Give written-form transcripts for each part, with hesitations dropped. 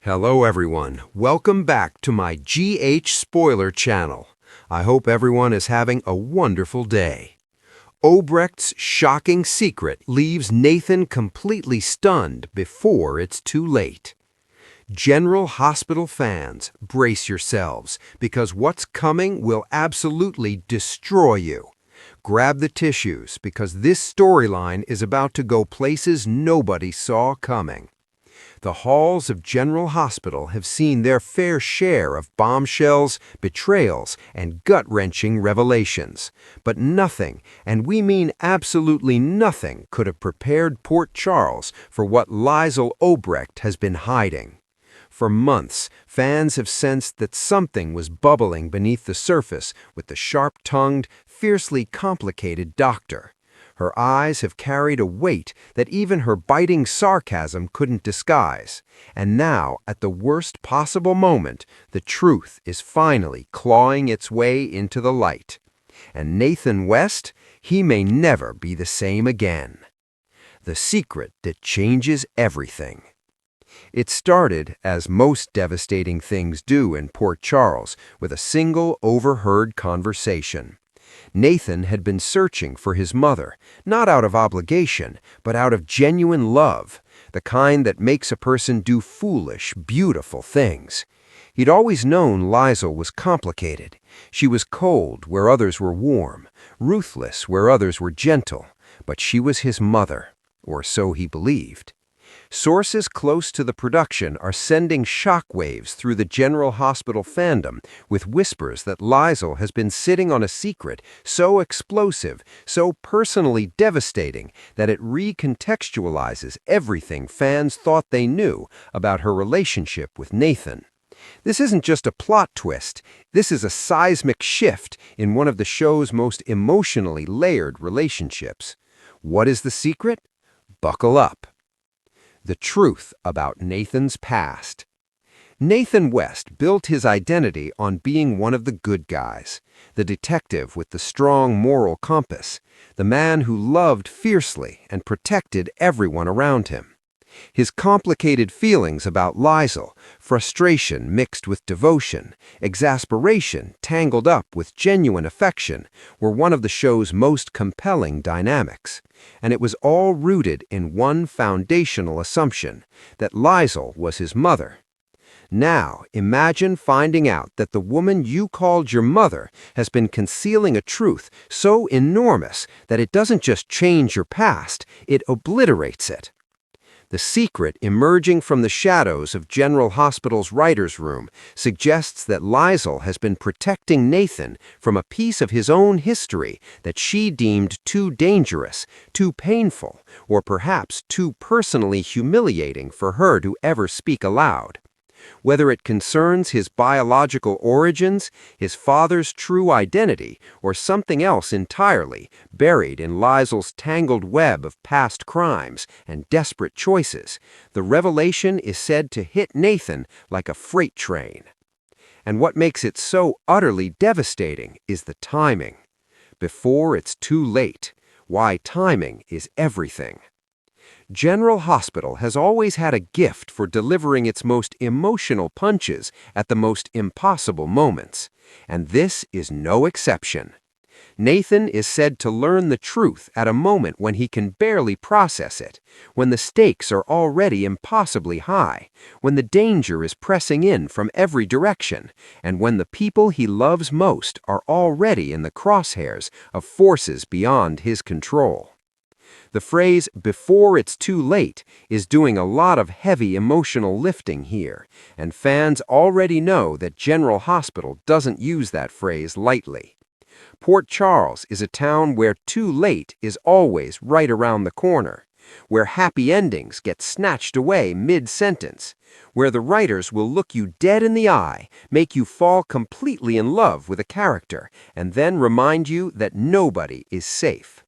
Hello everyone, welcome back to my GH Spoiler channel. I hope everyone is having a wonderful day. Obrecht's shocking secret leaves Nathan completely stunned before it's too late. General Hospital fans, brace yourselves, because what's coming will absolutely destroy you. Grab the tissues, because this storyline is about to go places nobody saw coming. The halls of General Hospital have seen their fair share of bombshells, betrayals, and gut-wrenching revelations. But nothing, and we mean absolutely nothing, could have prepared Port Charles for what Liesl Obrecht has been hiding. For months, fans have sensed that something was bubbling beneath the surface with the sharp-tongued, fiercely complicated doctor. Her eyes have carried a weight that even her biting sarcasm couldn't disguise. And now, at the worst possible moment, the truth is finally clawing its way into the light. And Nathan West, he may never be the same again. The secret that changes everything. It started, as most devastating things do in Port Charles, with a single overheard conversation. Nathan had been searching for his mother, not out of obligation, but out of genuine love, the kind that makes a person do foolish, beautiful things. He'd always known Liesl was complicated. She was cold where others were warm, ruthless where others were gentle, but she was his mother, or so he believed. Sources close to the production are sending shockwaves through the General Hospital fandom with whispers that Liesl has been sitting on a secret so explosive, so personally devastating, that it recontextualizes everything fans thought they knew about her relationship with Nathan. This isn't just a plot twist, this is a seismic shift in one of the show's most emotionally layered relationships. What is the secret? Buckle up. The truth about Nathan's past. Nathan West built his identity on being one of the good guys, the detective with the strong moral compass, the man who loved fiercely and protected everyone around him. His complicated feelings about Liesl, frustration mixed with devotion, exasperation tangled up with genuine affection, were one of the show's most compelling dynamics. And it was all rooted in one foundational assumption, that Liesl was his mother. Now, imagine finding out that the woman you called your mother has been concealing a truth so enormous that it doesn't just change your past, it obliterates it. The secret emerging from the shadows of General Hospital's writer's room suggests that Liesl has been protecting Nathan from a piece of his own history that she deemed too dangerous, too painful, or perhaps too personally humiliating for her to ever speak aloud. Whether it concerns his biological origins, his father's true identity, or something else entirely, buried in Liesl's tangled web of past crimes and desperate choices, the revelation is said to hit Nathan like a freight train. And what makes it so utterly devastating is the timing. Before it's too late, why timing is everything. General Hospital has always had a gift for delivering its most emotional punches at the most impossible moments, and this is no exception. Nathan is said to learn the truth at a moment when he can barely process it, when the stakes are already impossibly high, when the danger is pressing in from every direction, and when the people he loves most are already in the crosshairs of forces beyond his control. The phrase, "before it's too late," is doing a lot of heavy emotional lifting here, and fans already know that General Hospital doesn't use that phrase lightly. Port Charles is a town where too late is always right around the corner, where happy endings get snatched away mid-sentence, where the writers will look you dead in the eye, make you fall completely in love with a character, and then remind you that nobody is safe.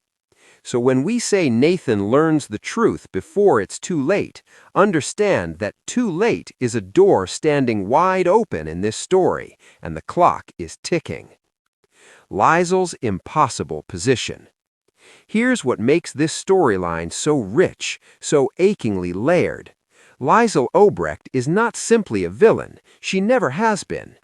So when we say Nathan learns the truth before it's too late, understand that too late is a door standing wide open in this story, and the clock is ticking. Liesl's impossible position. Here's what makes this storyline so rich, so achingly layered. Liesl Obrecht is not simply a villain. She never has been.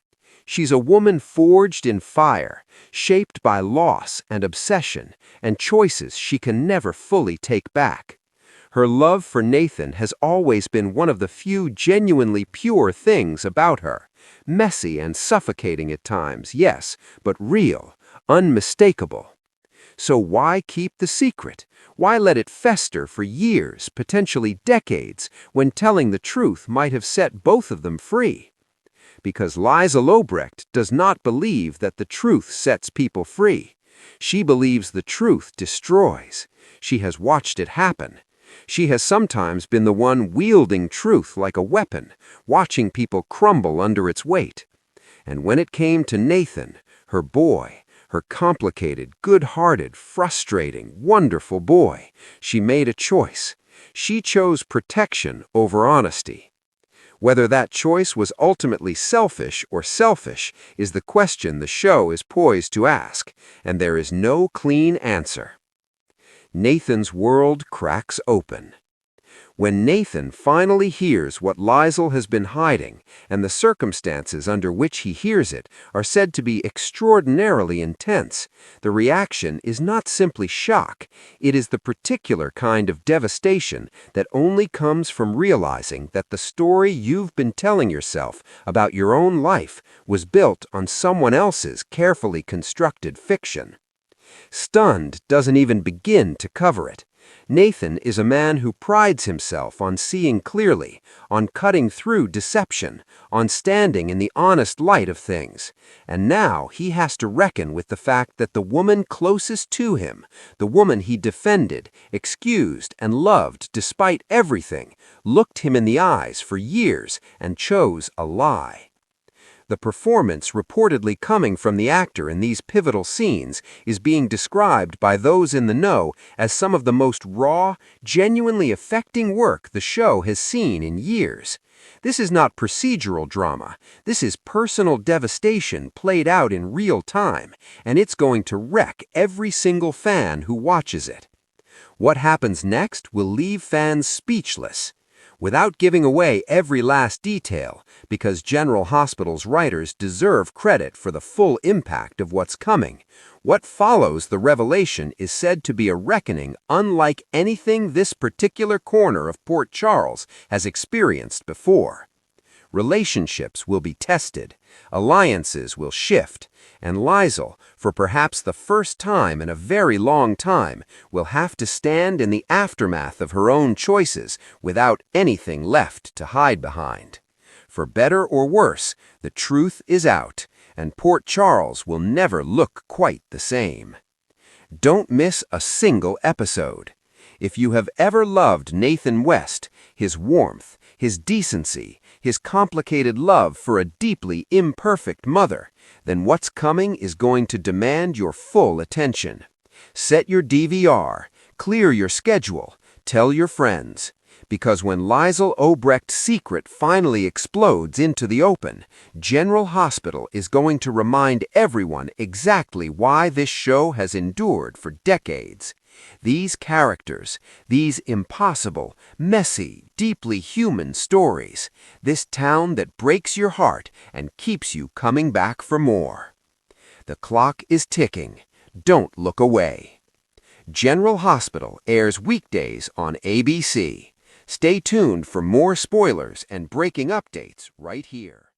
She's a woman forged in fire, shaped by loss and obsession and choices she can never fully take back. Her love for Nathan has always been one of the few genuinely pure things about her. Messy and suffocating at times, yes, but real, unmistakable. So why keep the secret? Why let it fester for years, potentially decades, when telling the truth might have set both of them free? Because Liesl Obrecht does not believe that the truth sets people free. She believes the truth destroys. She has watched it happen. She has sometimes been the one wielding truth like a weapon, watching people crumble under its weight. And when it came to Nathan, her boy, her complicated, good-hearted, frustrating, wonderful boy, she made a choice. She chose protection over honesty. Whether that choice was ultimately selfish or selfish is the question the show is poised to ask, and there is no clean answer. Nathan's world cracks open. When Nathan finally hears what Liesl has been hiding, and the circumstances under which he hears it are said to be extraordinarily intense, the reaction is not simply shock, it is the particular kind of devastation that only comes from realizing that the story you've been telling yourself about your own life was built on someone else's carefully constructed fiction. Stunned doesn't even begin to cover it. Nathan is a man who prides himself on seeing clearly, on cutting through deception, on standing in the honest light of things. And now he has to reckon with the fact that the woman closest to him, the woman he defended, excused, and loved despite everything, looked him in the eyes for years and chose a lie. The performance reportedly coming from the actor in these pivotal scenes is being described by those in the know as some of the most raw, genuinely affecting work the show has seen in years. This is not procedural drama. This is personal devastation played out in real time, and it's going to wreck every single fan who watches it. What happens next will leave fans speechless. Without giving away every last detail, because General Hospital's writers deserve credit for the full impact of what's coming, what follows the revelation is said to be a reckoning unlike anything this particular corner of Port Charles has experienced before. Relationships will be tested, alliances will shift, and Liesl, for perhaps the first time in a very long time, will have to stand in the aftermath of her own choices without anything left to hide behind. For better or worse, the truth is out, and Port Charles will never look quite the same. Don't miss a single episode. If you have ever loved Nathan West, his warmth, his decency, his complicated love for a deeply imperfect mother, then what's coming is going to demand your full attention. Set your DVR, clear your schedule, tell your friends. Because when Liesl Obrecht's secret finally explodes into the open, General Hospital is going to remind everyone exactly why this show has endured for decades. These characters, these impossible, messy, deeply human stories, this town that breaks your heart and keeps you coming back for more. The clock is ticking. Don't look away. General Hospital airs weekdays on ABC. Stay tuned for more spoilers and breaking updates right here.